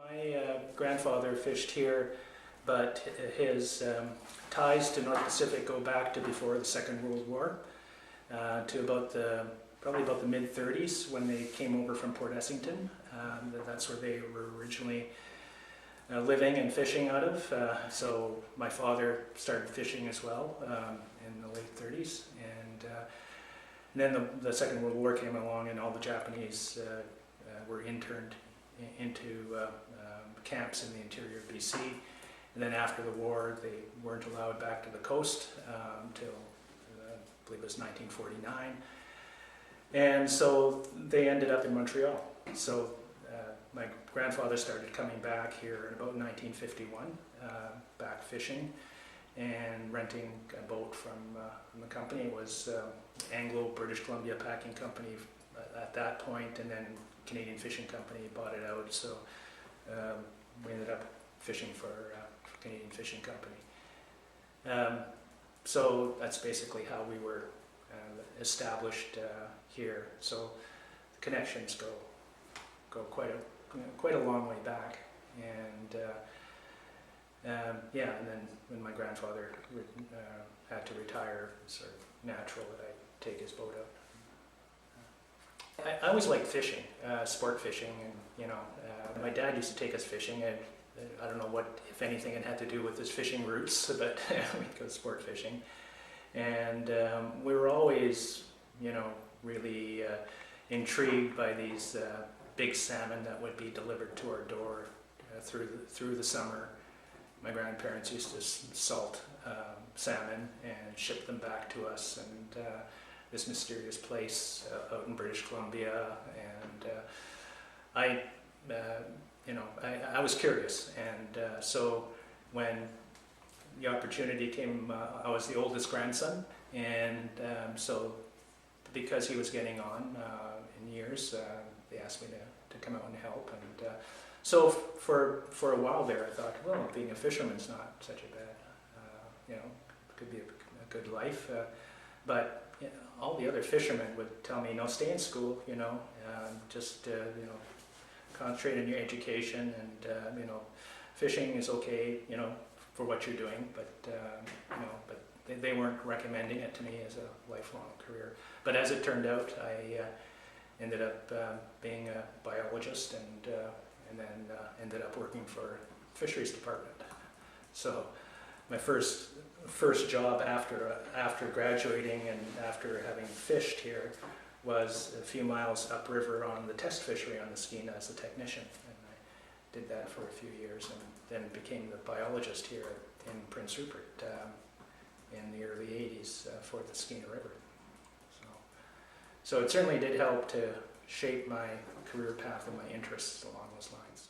My grandfather fished here, but his ties to North Pacific go back to before the Second World War, to probably about the mid-30s when they came over from Port Essington. That's where they were originally living and fishing out of. So my father started fishing as well in the late 30s, and then the Second World War came along, and all the Japanese were interned into camps in the interior of BC. And then after the war, they weren't allowed back to the coast until I believe it was 1949. And so they ended up in Montreal. So my grandfather started coming back here in about 1951, back fishing and renting a boat from the company. It was Anglo British Columbia Packing Company at that point, and then Canadian Fishing Company bought it out. So we ended up fishing for Canadian Fishing Company. So that's basically how we were established here. So the connections go quite a long way back, and yeah. And then when my grandfather had to retire, it's sort of natural that I take his boat out. I always liked fishing, sport fishing, and my dad used to take us fishing. And I don't know what, if anything, it had to do with his fishing roots, but we'd go sport fishing. And we were always, really intrigued by these big salmon that would be delivered to our door through the summer. My grandparents used to salt salmon and ship them back to us, and this mysterious place out in British Columbia, and I was curious, and so when the opportunity came, I was the oldest grandson, and so because he was getting on in years, they asked me to come out and help, and so for a while there I thought, well, being a fisherman's not such a bad, could be a good life, but all the other fishermen would tell me, no, stay in school, just concentrate on your education, and fishing is okay, for what you're doing, but they weren't recommending it to me as a lifelong career. But as it turned out, I ended up being a biologist, and then ended up working for fisheries department. So my first job after graduating and after having fished here was a few miles upriver on the test fishery on the Skeena as a technician, and I did that for a few years, and then became the biologist here in Prince Rupert in the early 80s for the Skeena River. So it certainly did help to shape my career path and my interests along those lines.